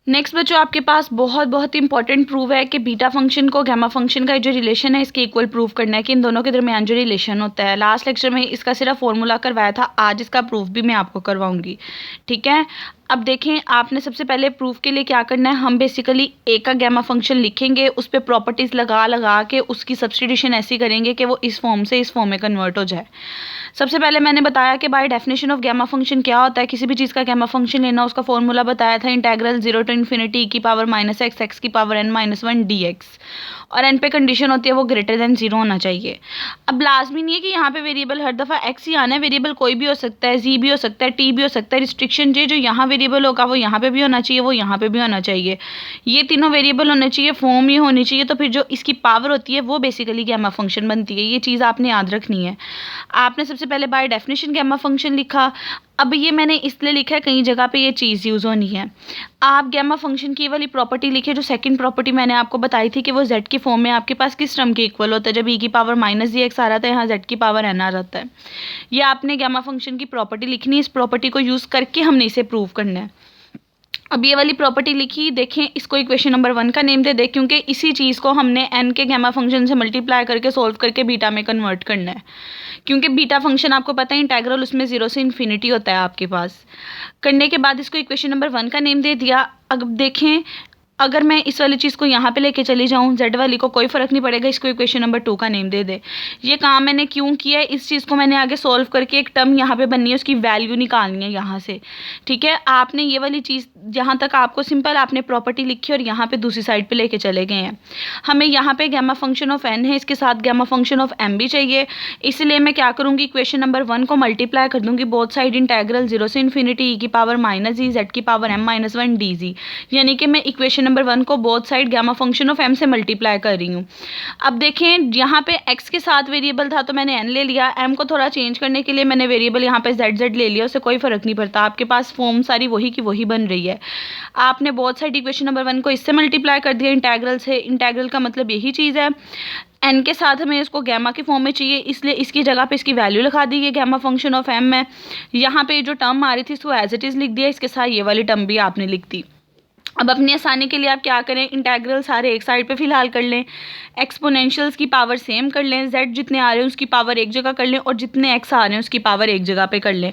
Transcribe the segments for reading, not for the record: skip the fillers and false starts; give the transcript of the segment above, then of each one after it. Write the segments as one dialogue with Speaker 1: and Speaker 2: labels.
Speaker 1: Next बच्चों आपके पास बहुत बहुत इंपॉर्टेंट प्रूव है कि बीटा फंक्शन को गैमा फंक्शन का जो रिलेशन है इसके इक्वल प्रूव करना है कि इन दोनों के दरमियान जो रिलेशन होता है। लास्ट लेक्चर में इसका सिर्फ फॉर्मूला करवाया था, आज इसका प्रूफ भी मैं आपको करवाऊंगी। ठीक है, अब देखें आपने सबसे पहले प्रूफ के लिए क्या करना है, हम बेसिकली ए का गैमा फंक्शन लिखेंगे, उस पर प्रॉपर्टीज़ लगा लगा के उसकी सब्स्टिट्यूशन ऐसी करेंगे कि वो इस फॉर्म से इस फॉर्म में कन्वर्ट हो जाए। सबसे पहले मैंने बताया कि by definition of gamma function क्या होता है, किसी भी चीज़ का गैमा फंक्शन लेना, उसका फॉर्मूला बताया था इंटेग्रल 0 to इन्फिनिटी की पावर माइनस एक्स एक्स की पावर n-1 dx, और n पे कंडीशन होती है वो ग्रेटर देन 0 होना चाहिए। अब लाजमी नहीं है कि यहाँ पे वेरिएबल हर दफ़ा x ही आना है, वेरिएबल कोई भी हो सकता है, z भी हो सकता है, t भी हो सकता है। रिस्ट्रिक्शन जो यहाँ वेरिएबल होगा वो यहाँ पे भी होना चाहिए, वो यहाँ पे भी होना चाहिए, ये तीनों वेरिएबल होने चाहिए, फॉर्म ये होनी चाहिए, तो फिर जो इसकी पावर होती है वो बेसिकली गैमा फंक्शन बनती है। ये चीज़ आपने याद रखनी है। आपने सबसे पहले बाय डेफिनेशन गैमा फंक्शन लिखा। अब ये मैंने इसलिए लिखा है कई जगह पे ये चीज़ यूज़ होनी है। आप गैमा फंक्शन की वाली प्रॉपर्टी लिखे, जो सेकंड प्रॉपर्टी मैंने आपको बताई थी कि वो z की फॉर्म में आपके पास किस टर्म के इक्वल होता है, जब e की पावर माइनस जी एक्स आ रहा था, यहाँ z की पावर n आ जाता है। ये आपने गैमा फंक्शन की प्रॉपर्टी लिखनी है, इस प्रॉपर्टी को यूज़ करके हमने इसे प्रूव करना है। अब ये वाली प्रॉपर्टी लिखी, देखें इसको इक्वेशन नंबर 1 का नेम दे दे, क्योंकि इसी चीज़ को हमने n के गैमा फंक्शन से मल्टीप्लाई करके सोल्व करके बीटा में कन्वर्ट करना है, क्योंकि बीटा फंक्शन आपको पता है इंटेग्रल उसमें 0 से इन्फिनिटी होता है आपके पास। करने के बाद इसको इक्वेशन नंबर 1 का नेम दे दिया। अब देखें अगर मैं इस वाली चीज़ को यहाँ पे लेके चली जाऊँ, z वाली को कोई फ़र्क नहीं पड़ेगा, इसको इक्वेशन नंबर 2 का नेम दे दे। ये काम मैंने क्यों किया है, इस चीज़ को मैंने आगे सॉल्व करके एक टर्म यहाँ पे बननी है, उसकी वैल्यू निकालनी है यहाँ से। ठीक है, आपने ये वाली चीज़ जहाँ तक आपको सिंपल आपने प्रॉपर्टी लिखी और यहाँ पे दूसरी साइड पे लेके चले गए हैं। हमें यहाँ पे गैमा फंक्शन ऑफ n है, इसके साथ गैमा फंक्शन ऑफ m भी चाहिए, इसलिए मैं क्या करूँगी, इक्वेशन नंबर 1 को मल्टीप्लाई कर दूँगी बोथ साइड इंटेग्रल 0 से इन्फिनिटी e की पावर माइनस जी z की पावर m-1 dz, यानी कि मैं इक्वेशन नंबर 1 को both side gamma function of m से मल्टीप्लाई कर रही हूँ। अब देखें यहाँ पे x के साथ वेरिएबल था तो मैंने n ले लिया, m को थोड़ा चेंज करने के लिए मैंने वेरिएबल यहाँ पे z ले लिया, उससे कोई फ़र्क नहीं पड़ता, आपके पास फॉर्म सारी वही की वही बन रही है। आपने बोथ साइड इक्वेशन नंबर 1 को इससे मल्टीप्लाई कर दिया इंटेग्रल से, इंटेग्रल का मतलब यही चीज़ है। n के साथ हमें इसको गैमा के फॉर्म में चाहिए, इसलिए इसकी जगह पे इसकी वैल्यू लिखा दी है गैमा फंक्शन ऑफ m में। यहाँ पे जो टर्म आ रही थी इसको एज इट इज़ लिख दिया, इसके साथ ये वाली टर्म भी आपने लिख दी। अब अपनी आसानी के लिए आप क्या करें, इंटेग्रल सारे एक साइड पे फिलहाल कर लें, एक्सपोनेंशियल्स की पावर सेम कर लें, z जितने आ रहे हैं उसकी पावर एक जगह कर लें और जितने x आ रहे हैं उसकी पावर एक जगह पे कर लें।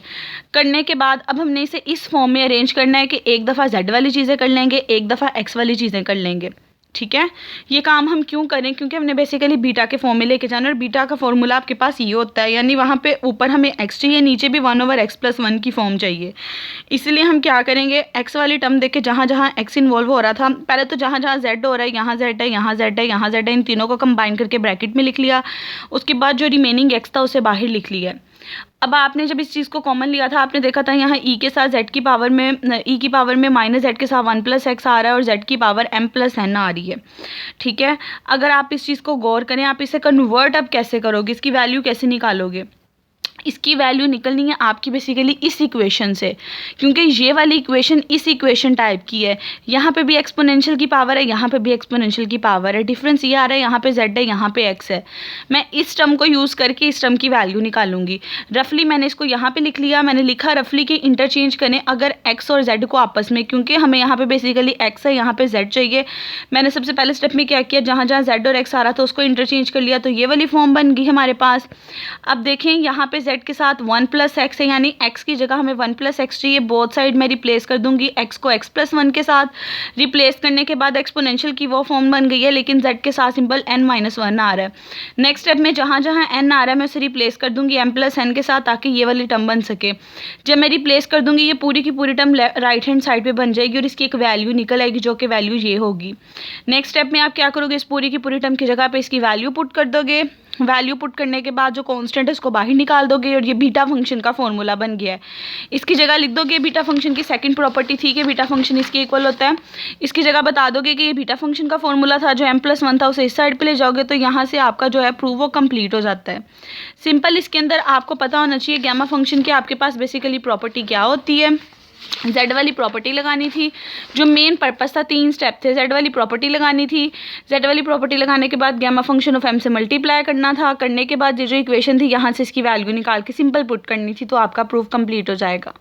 Speaker 1: करने के बाद अब हमने इसे इस फॉर्म में अरेंज करना है कि एक दफ़ा z वाली चीज़ें कर लेंगे, एक दफ़ा x वाली चीज़ें कर लेंगे। ठीक है, ये काम हम क्यों करें, क्योंकि हमने बेसिकली बीटा के फॉर्म में लेके जाना, और बीटा का फॉर्मूला आपके पास ये होता है, यानी वहाँ पे ऊपर हमें x चाहिए, नीचे भी 1/x+1 की फॉर्म चाहिए। इसलिए हम क्या करेंगे, x वाली टर्म देख के जहाँ जहाँ x इन्वॉल्व हो रहा था, पहले तो जहाँ जहाँ z हो रहा है, यहाँ z है, यहाँ z है, यहाँ z है, इन तीनों को कंबाइन करके ब्रैकेट में लिख लिया। उसके बाद जो रिमेनिंग x था उसे बाहर लिख लिया। अब आपने जब इस चीज़ को कॉमन लिया था, आपने देखा था यहाँ e के साथ z की पावर में e की पावर में माइनस z के साथ 1+x आ रहा है और z की पावर m+n आ रही है। ठीक है, अगर आप इस चीज़ को गौर करें, आप इसे कन्वर्ट अब कैसे करोगे, इसकी वैल्यू कैसे निकालोगे, इसकी वैल्यू निकलनी है आपकी बेसिकली इस इक्वेशन से, क्योंकि ये वाली इक्वेशन इस इक्वेशन टाइप की है, यहाँ पे भी एक्सपोनेंशियल की पावर है, यहाँ पे भी एक्सपोनेंशियल की पावर है, डिफरेंस ये आ रहा है, यहाँ पे z है, यहाँ पे x है। मैं इस टर्म को यूज़ करके इस टर्म की वैल्यू निकालूंगी। रफली मैंने इसको यहाँ पे लिख लिया, मैंने लिखा रफली कि इंटरचेंज करें अगर x और z को आपस में, क्योंकि हमें यहाँ पे बेसिकली x है, यहाँ पे z चाहिए। मैंने सबसे पहले स्टेप में क्या किया, जहाँ जहाँ z और x आ रहा था उसको इंटरचेंज कर लिया, तो ये वाली फॉर्म बन गई हमारे पास। अब देखें यहाँ पे z के साथ 1+x है, यानी x की जगह हमें 1+x चाहिए, बोथ साइड में रिप्लेस कर दूंगी, x को x+1 के साथ रिप्लेस करने के बाद एक्सपोनेंशियल की वो फॉर्म बन गई है, लेकिन z के साथ सिंपल n-1 आ रहा है। नेक्स्ट स्टेप में जहाँ जहाँ n आ रहा है मैं उसे रिप्लेस कर दूंगी m+n के साथ, ताकि ये वाली टर्म बन सके। जब मैं रिप्लेस कर दूंगी ये पूरी की पूरी टर्म राइट हैंड साइड पे बन जाएगी और इसकी एक वैल्यू निकल आएगी, जो कि वैल्यू ये होगी। नेक्स्ट स्टेप में आप क्या करोगे, इस पूरी की पूरी टर्म की जगह पे इसकी वैल्यू पुट कर दोगे। वैल्यू पुट करने के बाद जो कांस्टेंट है उसको बाहर निकाल दोगे और ये बीटा फंक्शन का फॉर्मूला बन गया है। इसकी जगह लिख दोगे, बीटा फंक्शन की सेकंड प्रॉपर्टी थी कि बीटा फंक्शन इसके इक्वल होता है, इसकी जगह बता दोगे कि ये बीटा फंक्शन का फॉर्मूला था, जो m+1 था उसे इस साइड पे ले जाओगे, तो यहाँ से आपका जो है प्रूव वो कंप्लीट हो जाता है। सिंपल इसके अंदर आपको पता होना चाहिए गैमा फंक्शन की आपके पास बेसिकली प्रॉपर्टी क्या होती है। z वाली प्रॉपर्टी लगानी थी, जो मेन पर्पस था, 3 स्टेप थे। z वाली प्रॉपर्टी लगानी थी, z वाली प्रॉपर्टी लगाने के बाद गैमा फंक्शन ऑफ m से मल्टीप्लाई करना था, करने के बाद ये जो इक्वेशन थी यहाँ से इसकी वैल्यू निकाल के सिंपल पुट करनी थी, तो आपका प्रूफ कंप्लीट हो जाएगा।